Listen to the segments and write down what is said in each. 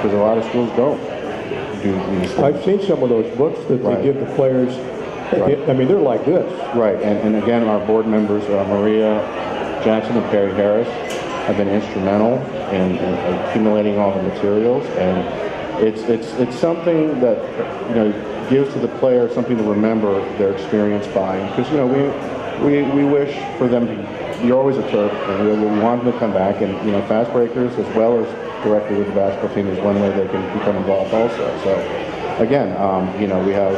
because a lot of schools don't do these things. I've seen some of those books that Right. they give the players. Right. I mean, they're like this. Right, and again, our board members, Maria Jackson and Perry Harris, have been instrumental in accumulating all the materials, and it's something that gives to the player something to remember their experience by. Because we wish for them to. You're always a Terp, and we want them to come back, and fast breakers as well as directly with the basketball team is one way they can become involved also. So again, we have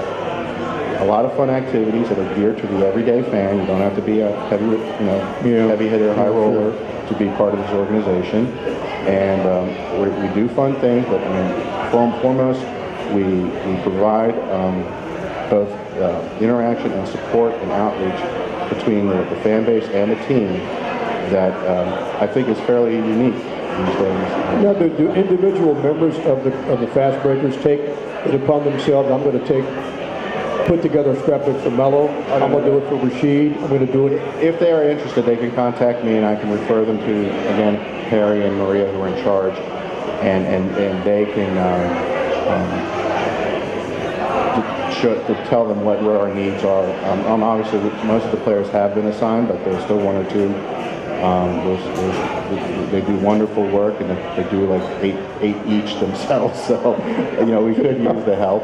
a lot of fun activities that are geared to the everyday fan. You don't have to be a heavy, heavy hitter, high roller to be part of this organization. And we do fun things, but foremost, we provide both interaction and support and outreach between the fan base and the team that I think is fairly unique these days. Now, do individual members of the Fast Breakers take it upon themselves? I'm going to put together a scrapbook for Mello. I'm going to do it for Rashid. I'm going to do it. If they are interested, they can contact me, and I can refer them to, again, Perry and Maria, who are in charge, and they can to tell them where our needs are. Obviously, most of the players have been assigned, but there's still one or two. They do wonderful work, and they do like eight each themselves. So, we could use the help.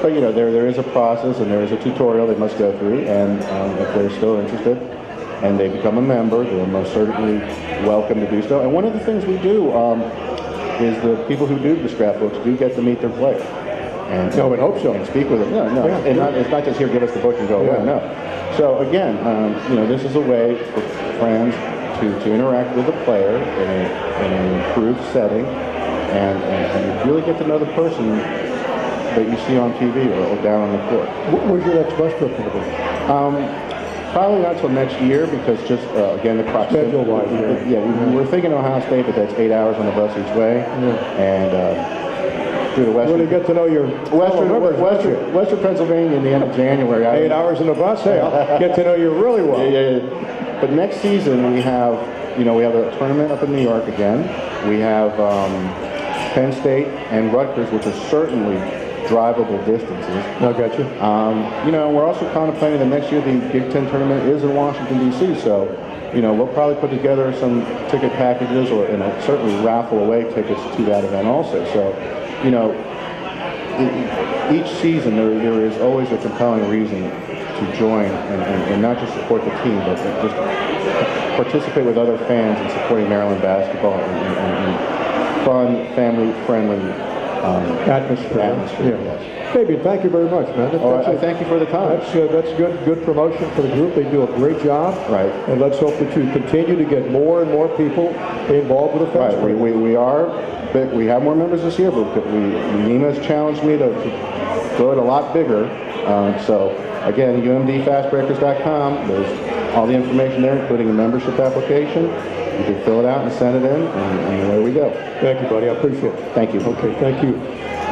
But there is a process and there is a tutorial they must go through. And if they're still interested and they become a member, they're most certainly welcome to do so. And one of the things we do is the people who do the scrapbooks do get to meet their players. And I would hope so. And speak with them. No. Yeah, it's not just here, give us the book and go away. No. So again, this is a way for fans to interact with the player in an improved setting, and really get to know the person that you see on TV or down on the court. Where's your next bus trip going to be? Probably not till next year, because just again the proximity. Schedule-wise, we're thinking Ohio State, but that's 8 hours on the bus each way, and through the Western. Really get to know your Western Pennsylvania in the end of January. 8 hours in the bus. Hey, I'll get to know you really well. Yeah. But next season we have a tournament up in New York again. We have Penn State and Rutgers, which are certainly drivable distances. I got you. We're also contemplating that next year the Big Ten tournament is in Washington, D.C., so, we'll probably put together some ticket packages or certainly raffle away tickets to that event also. So, each season there is always a compelling reason to join and not just support the team, but just participate with other fans in supporting Maryland basketball and fun, family-friendly atmosphere. Yes. Fabian, thank you very much, man. I thank you for the time. That's good promotion for the group. They do a great job. Right. And let's hope that you continue to get more and more people involved with the Fast Break. We have more members this year, but Nina's challenged me to grow it a lot bigger. So again, umdfastbreakers.com. There's all the information there, including a membership application. You can fill it out and send it in, and away we go. Thank you, buddy. I appreciate it. Thank you. Okay, thank you.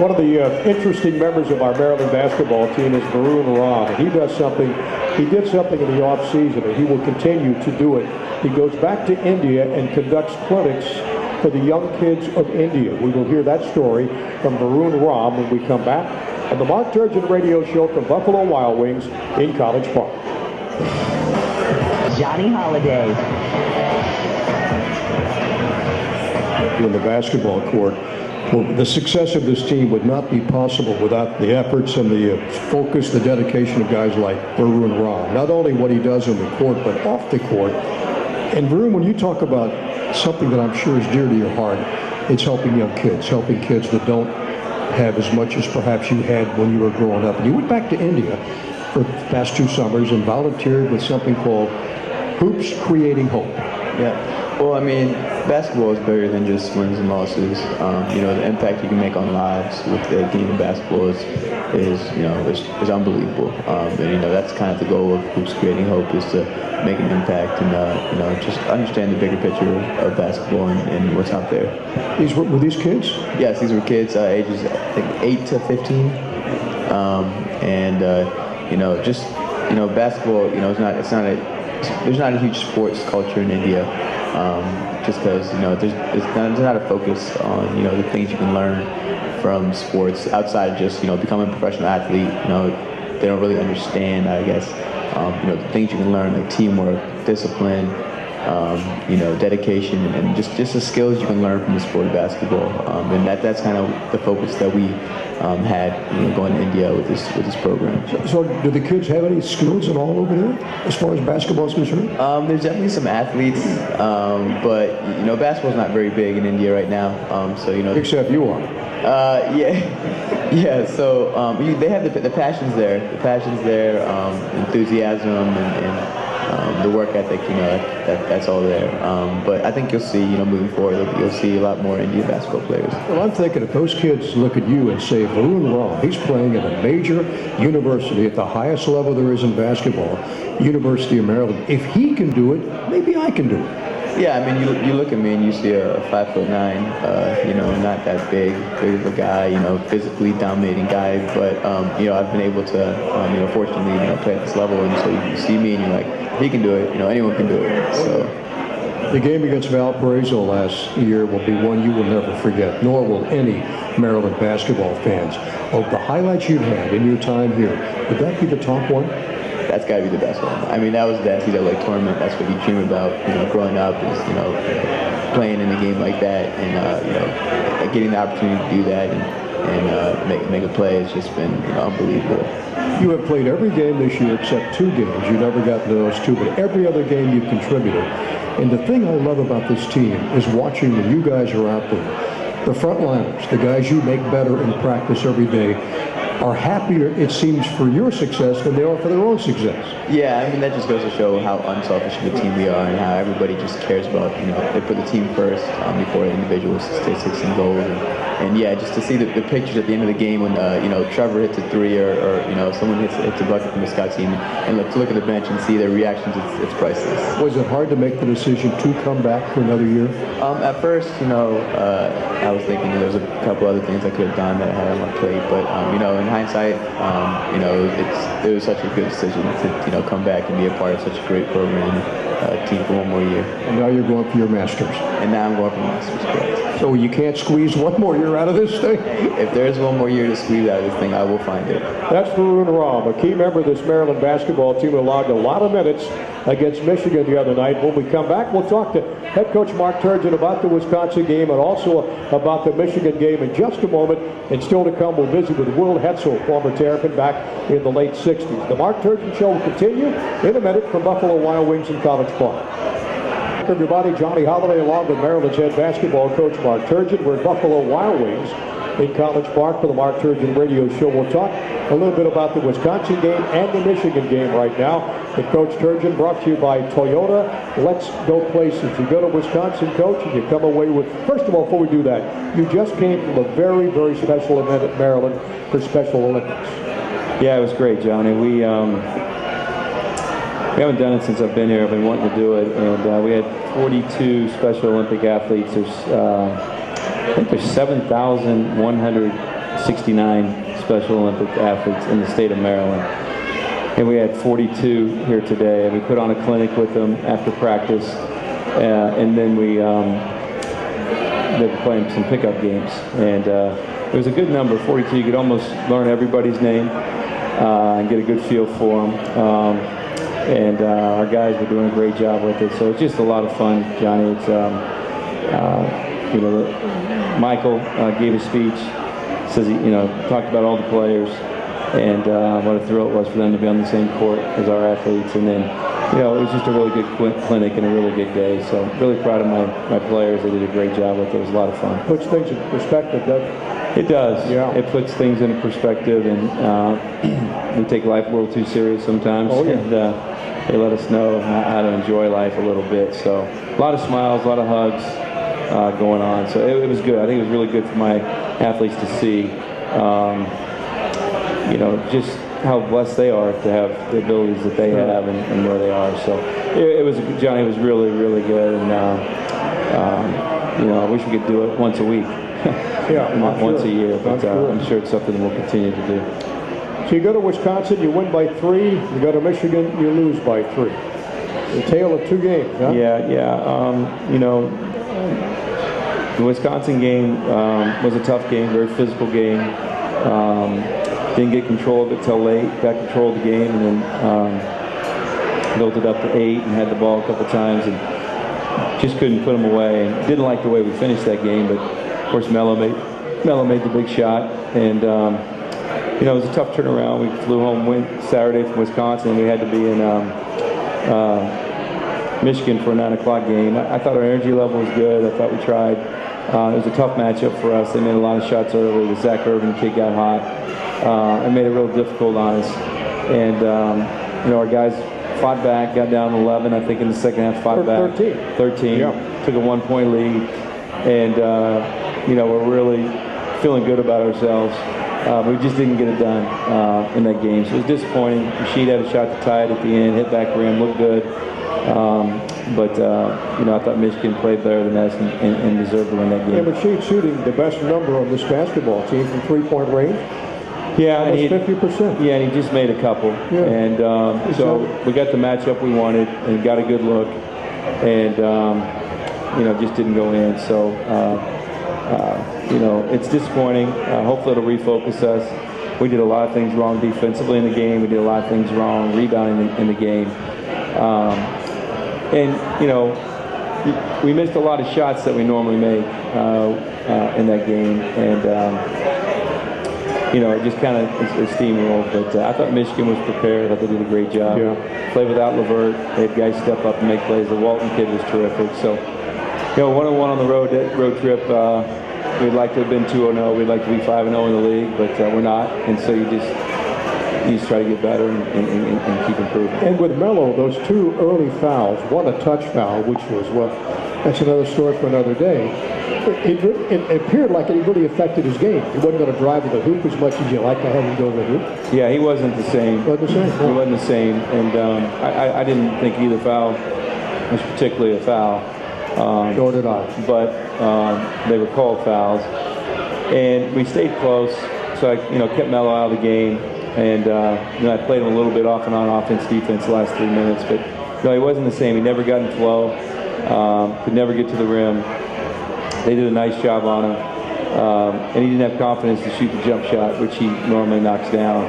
One of the interesting members of our Maryland basketball team is Varun Ram. He did something in the off-season, and he will continue to do it. He goes back to India and conducts clinics for the young kids of India. We will hear that story from Varun Ram when we come back on the Mark Turgeon Radio Show from Buffalo Wild Wings in College Park. Johnny Holiday. In the basketball court. Well, the success of this team would not be possible without the efforts and the focus, the dedication of guys like Varun Ram. Not only what he does on the court, but off the court. And Varun, when you talk about something that I'm sure is dear to your heart, it's helping young kids, helping kids that don't have as much as perhaps you had when you were growing up. And you went back to India for the past 2 summers and volunteered with something called Hoops Creating Hope. Yeah. Well, I mean, basketball is bigger than just wins and losses. The impact you can make on lives with the game of basketball is unbelievable. And that's kind of the goal of Hoops Creating Hope, is to make an impact and just understand the bigger picture of basketball and what's out there. Were these kids? Yes, these were kids ages I think 8 to 15, basketball. It's not there's not a huge sports culture in India, just because there's not a focus on the things you can learn from sports outside of just becoming a professional athlete. They don't really understand, I guess, the things you can learn, like teamwork, discipline, dedication, and just the skills you can learn from the sport of basketball. And that's kind of the focus that we had going to India with this program. So do the kids have any skills at all over there as far as basketball is concerned? There's definitely some athletes, but basketball's not very big in India right now. Except you are. Yeah. So they have the passions there. Enthusiasm and the work ethic. That's all there. But I think you'll see, moving forward, you'll see a lot more Indian basketball players. Well, I'm thinking if those kids look at you and say, Varun Ram, he's playing at a major university at the highest level there is in basketball, University of Maryland. If he can do it, maybe I can do it. Yeah, I mean, you look at me and you see a 5'9", not that big of a guy, physically dominating guy, but I've been able to, fortunately, play at this level, and so you see me and you're like, if he can do it, anyone can do it. So. The game against Valparaiso last year will be one you will never forget, nor will any Maryland basketball fans. Of the highlights you've had in your time here, would that be the top one? That's got to be the best one. I mean, that was the NCAA tournament. That's what you dream about, growing up is, playing in a game like that, and getting the opportunity to do that and make a play has just been unbelievable. You have played every game this year except 2 games. You never got to those 2, but every other game you've contributed. And the thing I love about this team is watching when you guys are out there. The frontliners, the guys you make better in practice every day, are happier, it seems, for your success than they are for their own success. Yeah, I mean, that just goes to show how unselfish of a team we are and how everybody just cares about, they put the team first before individual statistics and goals. And yeah, just to see the pictures at the end of the game when, Trevor hits a 3 or someone hits a bucket from the Scott team, and to look at the bench and see their reactions, it's priceless. Was it hard to make the decision to come back for another year? At first, I was thinking there was a couple other things I could have done that I had on my plate, but, in hindsight, it was such a good decision to, come back and be a part of such a great program, team for one more year. And now you're going for your Masters. And now I'm going for Masters, correct. So you can't squeeze one more year out of this thing? If there's one more year to squeeze out of this thing, I will find it. That's Varun Ram, a key member of this Maryland basketball team who logged a lot of minutes against Michigan the other night. When we come back, we'll talk to head coach Mark Turgeon about the Wisconsin game and also about the Michigan game in just a moment. And still to come, we'll visit with Will Hetzel, former Terrapin, back in the late 60s. The Mark Turgeon Show will continue in a minute from Buffalo Wild Wings in College Park. Everybody, Johnny Holliday along with Maryland's head basketball coach Mark Turgeon. We're at Buffalo Wild Wings in College Park for the Mark Turgeon Radio Show. We'll talk a little bit about the Wisconsin game and the Michigan game right now. And Coach Turgeon, brought to you by Toyota. Let's go places. You go to Wisconsin, Coach, and you come away with, first of all, before we do that, you just came from a very, very special event at Maryland for Special Olympics. Yeah, it was great, Johnny. We haven't done it since I've been here. I've been wanting to do it, and we had 42 Special Olympic athletes. I think there's 7,169 Special Olympic athletes in the state of Maryland, and we had 42 here today. And we put on a clinic with them after practice, and then they were playing some pickup games, and it was a good number, 42. You could almost learn everybody's name and get a good feel for them. And our guys were doing a great job with it, so it's just a lot of fun, Johnny. It's Michael gave a speech, says he talked about all the players and what a thrill it was for them to be on the same court as our athletes, and then it was just a really good clinic and a really good day. So really proud of my players. They did a great job with it. It was a lot of fun. Puts things in perspective, doesn't it? It does. Yeah. It puts things into perspective, and we take life a little too serious sometimes. Oh, yeah. And they let us know how to enjoy life a little bit. So a lot of smiles, a lot of hugs going on. So it was good. I think it was really good for my athletes to see, just how blessed they are to have the abilities that they have and where they are. So Johnny, it was really, really good. And I wish we could do it once a week. Yeah, Not once a year, but I'm I'm sure it's something we'll continue to do. So you go to Wisconsin, you win by 3. You go to Michigan, you lose by 3. The tale of two games, huh? Yeah. The Wisconsin game was a tough game, very physical game. Didn't get control of it till late. Got control of the game, and then built it up to 8 and had the ball a couple times and just couldn't put them away. And didn't like the way we finished that game, but of course Mello made the big shot, and it was a tough turnaround. We flew home Saturday from Wisconsin, and we had to be in Michigan for a 9 o'clock game. I thought our energy level was good. I thought we tried. It was a tough matchup for us. They made a lot of shots early. The Zach Irvin kid got hot and made it real difficult on us. And our guys fought back, got down 11, I think, in the second half, fought back. 13. Yeah. Took a 1-point lead. And, we're really feeling good about ourselves. We just didn't get it done in that game. So it was disappointing. Rashid had a shot to tie it at the end, hit back rim, looked good. But I thought Michigan played better than us and deserved to win that game. And Rashid shooting the best number on this basketball team from three-point range. Yeah, almost 50%. Yeah, and he just made a couple. Yeah. And so we got the matchup we wanted and got a good look. And, just didn't go in. So, it's disappointing. Hopefully it'll refocus us. We did a lot of things wrong defensively in the game. We did a lot of things wrong rebounding in the game. We missed a lot of shots that we normally make in that game. And, it just kind of steamrolled. But I thought Michigan was prepared. I thought they did a great job. Yeah. Played without Levert. They had guys step up and make plays. The Walton kid was terrific. So, 1-1 on the road trip. We'd like to have been 2-0. We'd like to be 5-0 in the league, but we're not. And so you just try to get better and keep improving. And with Mello, those two early fouls, one a touch foul, which was, that's another story for another day. It appeared like it really affected his game. He wasn't going to drive to the hoop as much as you like to have him go to the hoop. Yeah, he wasn't the same. Wasn't the same? He wasn't the same. And I didn't think either foul was particularly a foul. Nor did I. But they were called fouls. And we stayed close. So I kept Mello out of the game. And I played him a little bit off and on offense, defense the last 3 minutes. But no, he wasn't the same. He never got in flow. Could never get to the rim. They did a nice job on him. And he didn't have confidence to shoot the jump shot, which he normally knocks down.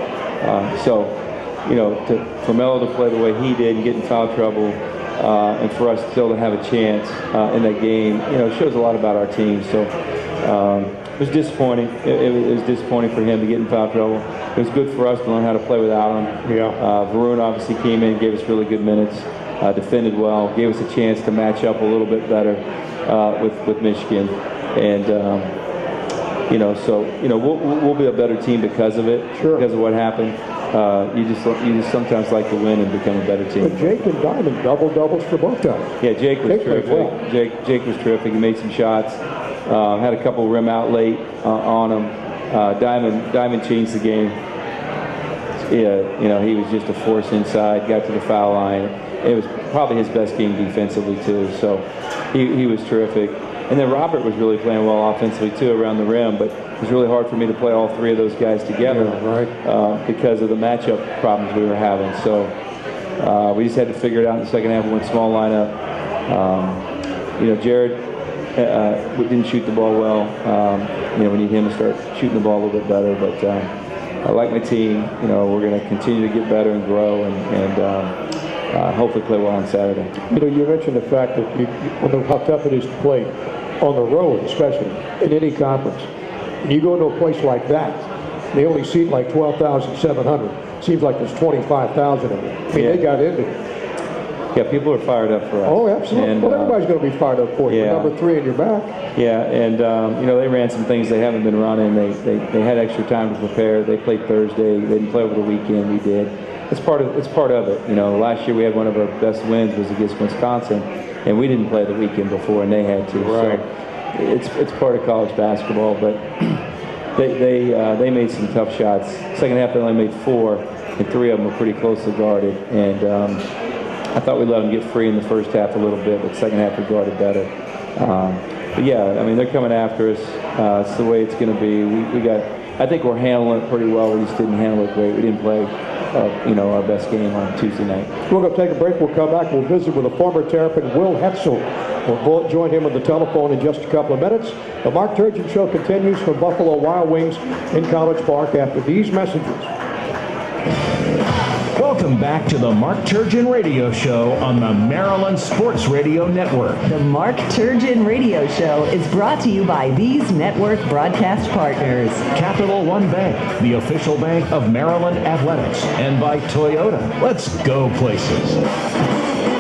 For Mello to play the way he did and get in foul trouble, and for us still to have a chance in that game, it shows a lot about our team. So it was disappointing. It was disappointing for him to get in foul trouble. It was good for us to learn how to play without him. Yeah. Varun obviously came in, gave us really good minutes, defended well, gave us a chance to match up a little bit better with Michigan. And we'll be a better team because of it, Sure. because of what happened. You just sometimes like to win and become a better team. But Jake and Diamond doubles for both times. Yeah, Jake was Jake played terrific. well. Jake was terrific. He made some shots. Had a couple rim out late on him. Diamond changed the game. Yeah, he was just a force inside. Got to the foul line. It was probably his best game defensively too. So he was terrific. And then Robert was really playing well offensively too around the rim. But it was really hard for me to play all three of those guys together, because of the matchup problems we were having. So we just had to figure it out in the second half. We went small lineup. Jared didn't shoot the ball well. We need him to start shooting the ball a little bit better. But I like my team. We're going to continue to get better and grow and hopefully play well on Saturday. You mentioned the fact that how tough it is to play on the road, especially in any conference. And you go into a place like that, they only seat like 12,700. Seems like there's 25,000 of them. They got into it. Yeah, people are fired up for us. Oh, absolutely. And, everybody's going to be fired up for you. Yeah. Number 3 in your back. Yeah, and they ran some things they haven't been running. They had extra time to prepare. They played Thursday. They didn't play over the weekend. We did. It's part of it. Last year we had one of our best wins was against Wisconsin, and we didn't play the weekend before, and they had to. Right. So it's part of college basketball, but they made some tough shots. Second half they only made 4, and 3 of them were pretty closely guarded. And I thought we let them get free in the first half a little bit, but second half we guarded better. But yeah, they're coming after us. It's the way it's going to be. I think we're handling it pretty well. We just didn't handle it great. We didn't play our best game on Tuesday night. We're going to take a break. We'll come back. We'll visit with a former Terrapin, Will Hetzel. We'll join him on the telephone in just a couple of minutes. The Mark Turgeon Show continues from Buffalo Wild Wings in College Park after these messages. Welcome back to the Mark Turgeon Radio Show on the Maryland Sports Radio Network. The Mark Turgeon Radio Show is brought to you by these network broadcast partners. Capital One Bank, the official bank of Maryland Athletics, and by Toyota. Let's go places.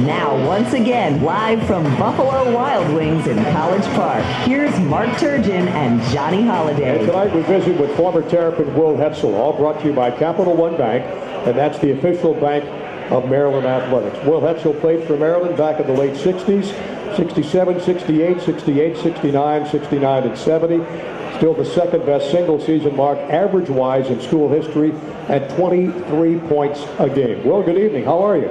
Now, once again, live from Buffalo Wild Wings in College Park, here's Mark Turgeon and Johnny Holiday. And tonight we visit with former Terrapin Will Hetzel, all brought to you by Capital One Bank, and that's the official bank of Maryland Athletics. Will Hetzel played for Maryland back in the late 60s, 67, 68, 68, 69, 69, and 70. Still the second best single season mark average-wise in school history at 23 points a game. Will, good evening. How are you?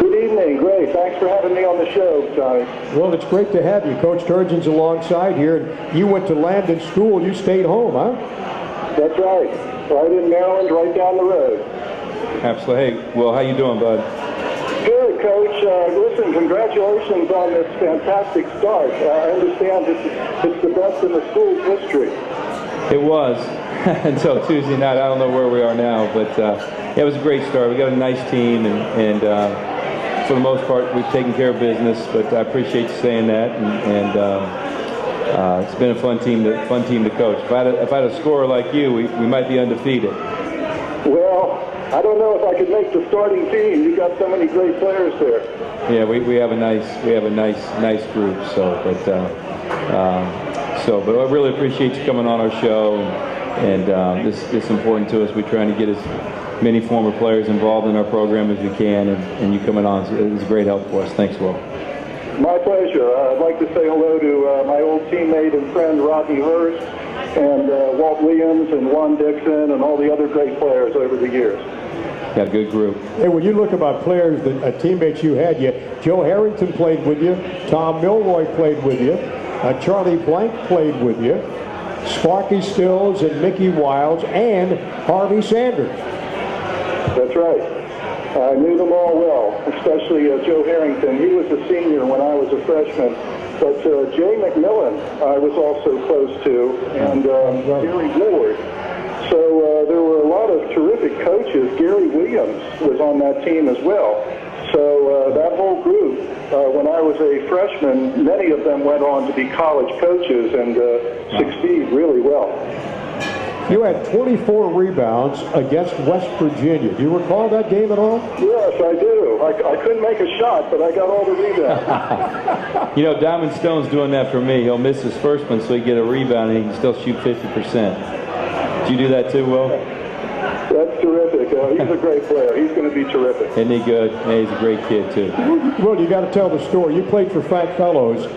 Good evening. Great. Thanks for having me on the show, Johnny. Well, it's great to have you. Coach Turgeon's alongside here, and you went to Landon School. You stayed home, huh? That's right. Right in Maryland, right down the road. Absolutely. Hey, Will, how you doing, bud? Good, Coach. Listen, congratulations on this fantastic start. I understand it's the best in the school's history. It was until Tuesday night. I don't know where we are now, but yeah, it was a great start. We got a nice team, and for the most part, we've taken care of business. But I appreciate you saying that, and it's been a fun team to coach. If I had a scorer like you, we might be undefeated. Well, I don't know if I could make the starting team. You got so many great players there. Yeah, we have a nice group. But I really appreciate you coming on our show, and this is important to us. We're trying to get as many former players involved in our program as we can, and you coming on is a great help for us. Thanks, Will. My pleasure. I'd like to say hello to my old teammate and friend Rodney Hurst, and Walt Williams and Juan Dixon and all the other great players over the years. Got a good group. Hey, when you look about players, teammates you had, Joe Harrington played with you, Tom Milroy played with you, Charlie Blank played with you, Sparky Stills and Mickey Wilds, and Harvey Sanders. That's right. I knew them all well, especially Joe Harrington. He was a senior when I was a freshman. But Jay McMillan I was also close to, and Gary Ward. So there were a lot of terrific coaches. Gary Williams was on that team as well. So that whole group, when I was a freshman, many of them went on to be college coaches and succeed really well. You had 24 rebounds against West Virginia. Do you recall that game at all? Yes, I do. I couldn't make a shot, but I got all the rebounds. Diamond Stone's doing that for me. He'll miss his first one, so he get a rebound, and he can still shoot 50%. Did you do that too, Will? That's terrific. He's a great player. He's going to be terrific. Isn't he good? Yeah, he's a great kid, too. Well, you got to tell the story. You played for Frank Fellows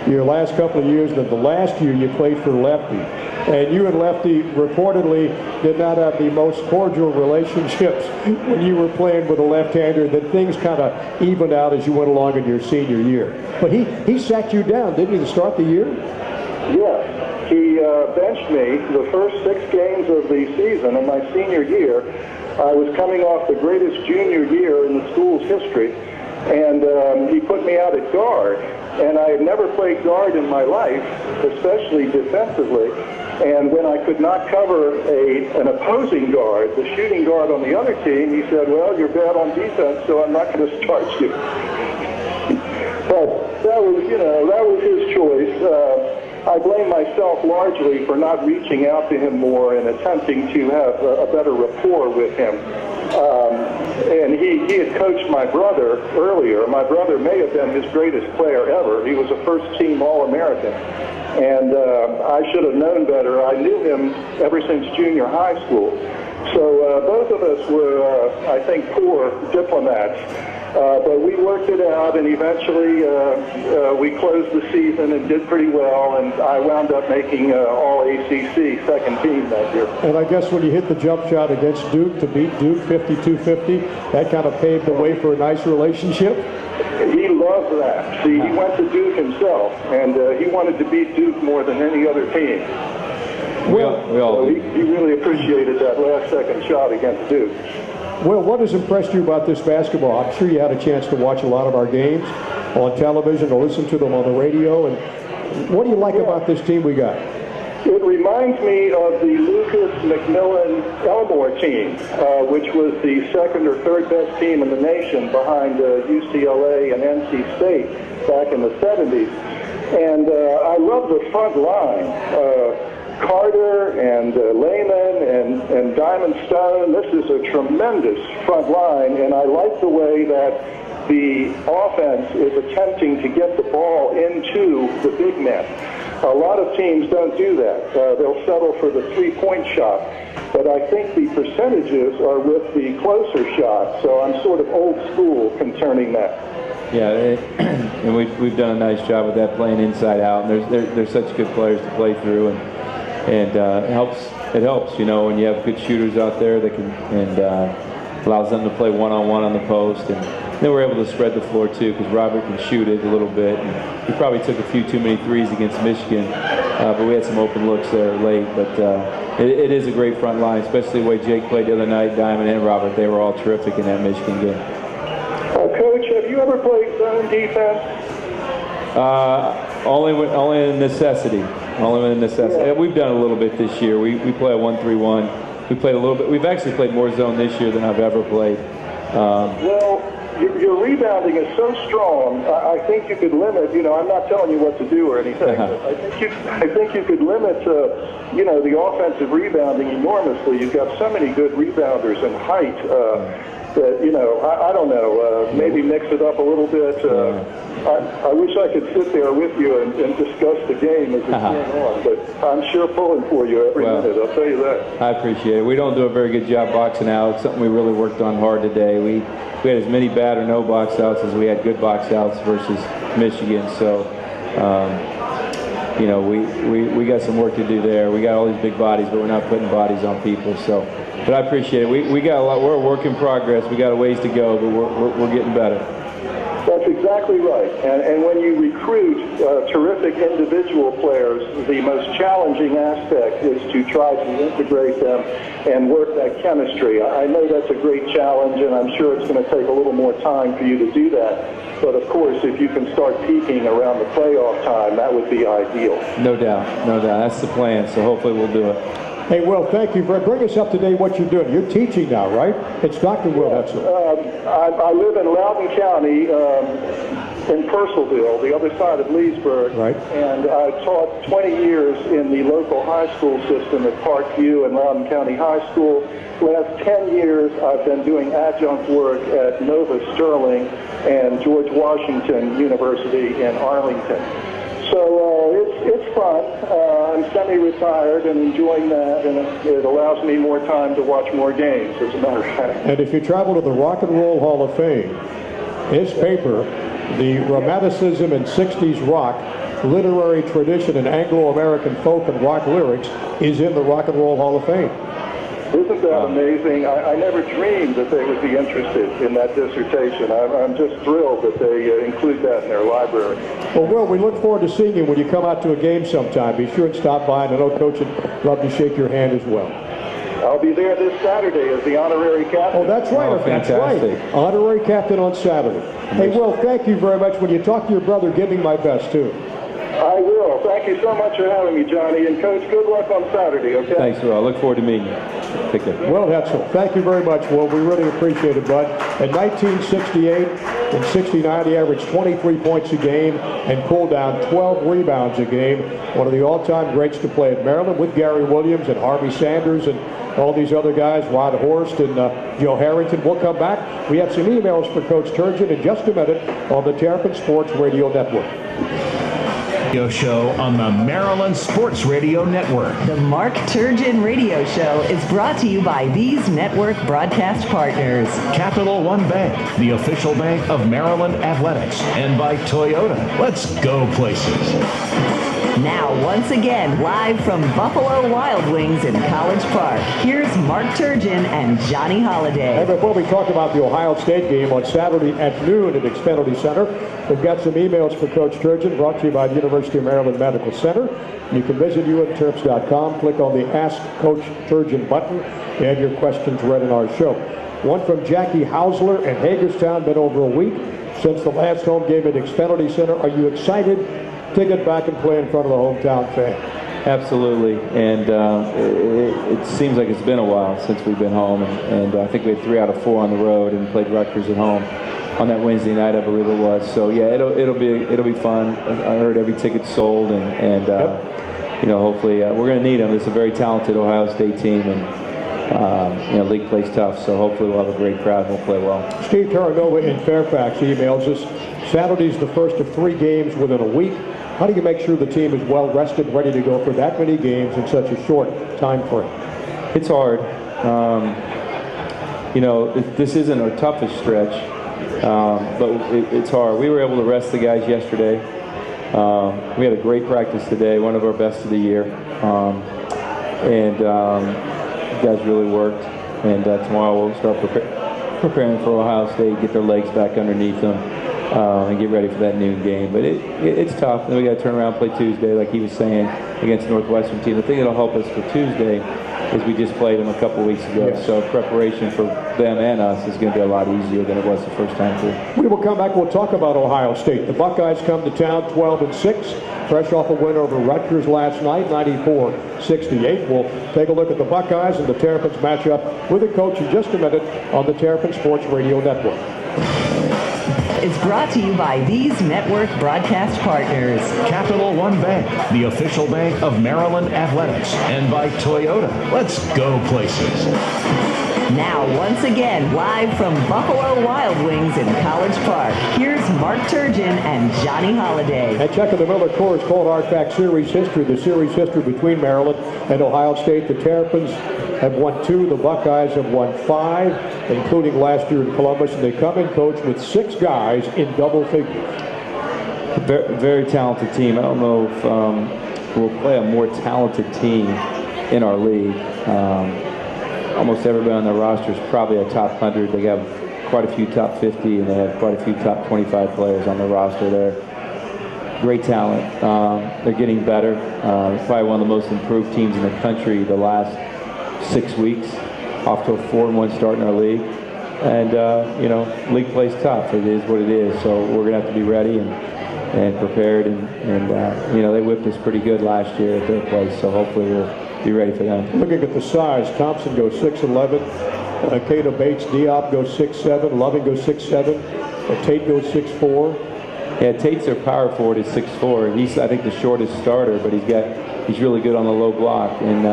your last couple of years, and the last year you played for Lefty. And you and Lefty reportedly did not have the most cordial relationships when you were playing with a left-hander, that things kind of evened out as you went along in your senior year. But he sat you down, didn't he, to start the year? Yes. He benched me the first 6 games of the season in my senior year. I was coming off the greatest junior year in the school's history, and he put me out at guard. And I had never played guard in my life, especially defensively. And when I could not cover an opposing guard, the shooting guard on the other team, he said, well, you're bad on defense, so I'm not going to start you. But that was his choice. I blame myself largely for not reaching out to him more and attempting to have a better rapport with him. And he had coached my brother earlier. My brother may have been his greatest player ever. He was a first-team All-American. And I should have known better. I knew him ever since junior high school. So both of us were, I think, poor diplomats. But we worked it out, and eventually we closed the season and did pretty well, and I wound up making All-ACC second team that year. And I guess when you hit the jump shot against Duke to beat Duke 52-50, that kind of paved the way for a nice relationship? He loved that. See, he went to Duke himself, and he wanted to beat Duke more than any other team. We all he really appreciated that last second shot against Duke. Well, what has impressed you about this basketball? I'm sure you had a chance to watch a lot of our games on television or listen to them on the radio. And what do you like about this team we got? It reminds me of the Lucas McMillan Elmore team, which was the second or third best team in the nation behind UCLA and NC State back in the 70s. And I love the front line. Carter and Lehman and Diamond Stone. This is a tremendous front line, and I like the way that the offense is attempting to get the ball into the big men. A lot of teams don't do that. They'll settle for the three-point shot. But I think the percentages are with the closer shot. So I'm sort of old school concerning that. Yeah, and we've done a nice job with that, playing inside out. And there's such good players to play through, and it helps, you know, when you have good shooters out there that can, and allows them to play one-on-one on the post. And then we're able to spread the floor too, because Robert can shoot it a little bit. And he probably took a few too many threes against Michigan, but we had some open looks there late. But it is a great front line, especially the way Jake played the other night. Diamond and Robert, they were all terrific in that Michigan game. Coach, have you ever played zone defense? Only a necessity. Only a necessity. Yeah. We've done a little bit this year. We play a 1-3-1. We played a little bit. We've actually played more zone this year than I've ever played. Well, your rebounding is so strong. I think you could limit. You know, I'm not telling you what to do or anything. But I think you could limit. You know, the offensive rebounding enormously. You've got so many good rebounders and height. That, you know, I don't know, maybe mix it up a little bit. I wish I could sit there with you and discuss the game as it's going on, but I'm sure pulling for you every minute, I'll tell you that. I appreciate it. We don't do a very good job boxing out. It's something we really worked on hard today. We had as many bad or no box outs as we had good box outs versus Michigan, so you know, we got some work to do there. We got all these big bodies, but we're not putting bodies on people, so. But I appreciate it. We got a lot. We're a work in progress. We got a ways to go, but we're getting better. That's exactly right. And when you recruit terrific individual players, the most challenging aspect is to try to integrate them and work that chemistry. I know that's a great challenge, and I'm sure it's going to take a little more time for you to do that. But of course, if you can start peaking around the playoff time, that would be ideal. No doubt. No doubt. That's the plan. So hopefully we'll do it. Hey, Will, thank you. Bring us up to date what you're doing. You're teaching now, right? It's Dr. Will Hetzel. I live in Loudoun County, in Purcellville, the other side of Leesburg. Right. And I taught 20 years in the local high school system at Parkview and Loudoun County High School. Last 10 years, I've been doing adjunct work at Nova Sterling and George Washington University in Arlington. So it's fun. I'm semi-retired and enjoying that, and it allows me more time to watch more games, as a matter of fact. And if you travel to the Rock and Roll Hall of Fame, his paper, The Romanticism in 60s Rock, Literary Tradition in Anglo-American Folk and Rock Lyrics, is in the Rock and Roll Hall of Fame. Isn't that amazing? I never dreamed that they would be interested in that dissertation. I'm just thrilled that they include that in their library. Well, Will, we look forward to seeing you when you come out to a game sometime. Be sure and stop by, and I know Coach would love to shake your hand as well. I'll be there this Saturday as the honorary captain. Oh, that's right. Oh, that's fantastic. right. Honorary captain on Saturday. Hey, Will, thank you very much. When you talk to your brother, give me my best, too. I will. Thank you so much for having me, Johnny. And, Coach, good luck on Saturday, okay? Thanks, Will. I look forward to meeting you. Take care. Will Hetzel, thank you very much, Will. We really appreciate it, bud. In 1968 and 69, he averaged 23 points a game and pulled down 12 rebounds a game. One of the all-time greats to play at Maryland with Gary Williams and Harvey Sanders and all these other guys, Rod Horst and Joe Harrington. We'll come back. We have some emails for Coach Turgeon in just a minute on the Terrapin Sports Radio Network. Show on the Maryland Sports Radio Network. The Mark Turgeon Radio Show is brought to you by these network broadcast partners. Capital One Bank, the official bank of Maryland Athletics, and by Toyota. Let's go places. Now, once again, live from Buffalo Wild Wings in College Park, here's Mark Turgeon and Johnny Holiday. And before we talk about the Ohio State game on Saturday at noon at Xfinity Center, we've got some emails for Coach Turgeon brought to you by the University of Maryland Medical Center. You can visit UNTerps.com, click on the Ask Coach Turgeon button, and have your questions read in our show. One from Jackie Hausler in Hagerstown, been over a week since the last home game at Xfinity Center. Are you excited to get back and play in front of the hometown fan? Absolutely, and it seems like it's been a while since we've been home, and I think we had 3 out of 4 on the road and played Rutgers at home on that Wednesday night, I believe it was. So yeah, it'll be fun. I heard every ticket's sold, and you know, hopefully we're going to need them. It's a very talented Ohio State team, and you know, league plays tough, so hopefully we'll have a great crowd and we'll play well. Steve Terranova in Fairfax emails us, Saturday's the first of 3 games within a week. How do you make sure the team is well rested, ready to go for that many games in such a short time frame? It's hard. You know, this isn't our toughest stretch, but it's hard. We were able to rest the guys yesterday. We had a great practice today, one of our best of the year. And the guys really worked. And tomorrow we'll start preparing for Ohio State, get their legs back underneath them, and get ready for that noon game. But it's tough. Then we got to turn around and play Tuesday, like he was saying, against the Northwestern team. The thing that'll help us for Tuesday is we just played them a couple weeks ago. Yes. So preparation for them and us is going to be a lot easier than it was the first time through. We will come back. We'll talk about Ohio State. The Buckeyes come to town 12-6, fresh off a win over Rutgers last night, 94-68. We'll take a look at the Buckeyes and the Terrapins matchup with the coach in just a minute on the Terrapin Sports Radio Network. Is brought to you by these network broadcast partners. Capital One Bank, the official bank of Maryland Athletics, and by Toyota. Let's go places. Now, once again, live from Buffalo Wild Wings in College Park, here's Mark Turgeon and Johnny Holiday. And checking the Miller Coors Cold Hard Fact Series history, the series history between Maryland and Ohio State. The Terrapins have won 2. The Buckeyes have won 5, including last year in Columbus. And they come in, coach, with 6 guys in double figures. Very, very talented team. I don't know if we'll play a more talented team in our league. Almost everybody on their roster is probably a top 100. They have quite a few top 50, and they have quite a few top 25 players on their roster there. Great talent. They're getting better. Probably one of the most improved teams in the country the last 6 weeks, off to a 4-1 start in our league. And, you know, league plays tough. It is what it is. So we're going to have to be ready and prepared. And you know, they whipped us pretty good last year at their place. So hopefully we'll be ready for them. Looking at the size, Thompson goes 6'11", Cato Bates, Diop goes 6'7", Loving goes 6'7", Tate goes 6'4". Yeah, Tate's their power forward is 6'4". He's, I think, the shortest starter, but he's really good on the low block. And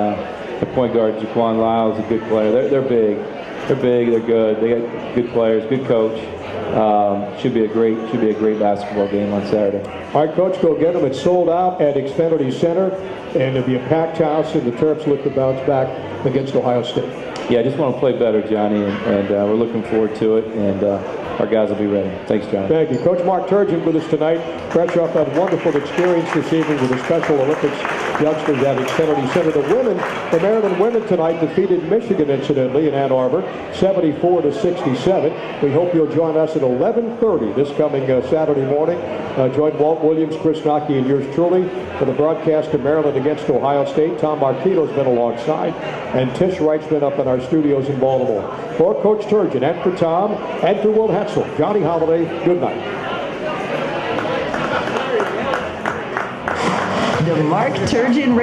the point guard, Jaquan Lyle, is a good player. They're big. They're big. They're good. They got good players, good coach. Should be a great basketball game on Saturday. All right, Coach, go get them. It's sold out at Xfinity Center, and it'll be a packed house, and the Terps look to bounce back against Ohio State. Yeah, I just want to play better, Johnny, and we're looking forward to it, and our guys will be ready. Thanks, Johnny. Thank you. Coach Mark Turgeon with us tonight, fresh off that wonderful experience this evening with the Special Olympics youngsters at Xfinity Center. The Maryland women tonight defeated Michigan, incidentally, in Ann Arbor, 74-67. We hope you'll join us at 11:30 this coming Saturday morning. Join Walt Williams, Chris Nockey, and yours truly for the broadcast of Maryland against Ohio State. Tom Marquito's been alongside, and Tish Wright's been up in our studios in Baltimore. For Coach Turgeon, and for Tom, and for Will Hetzel, Johnny Holiday, good night. The Mark Turgeon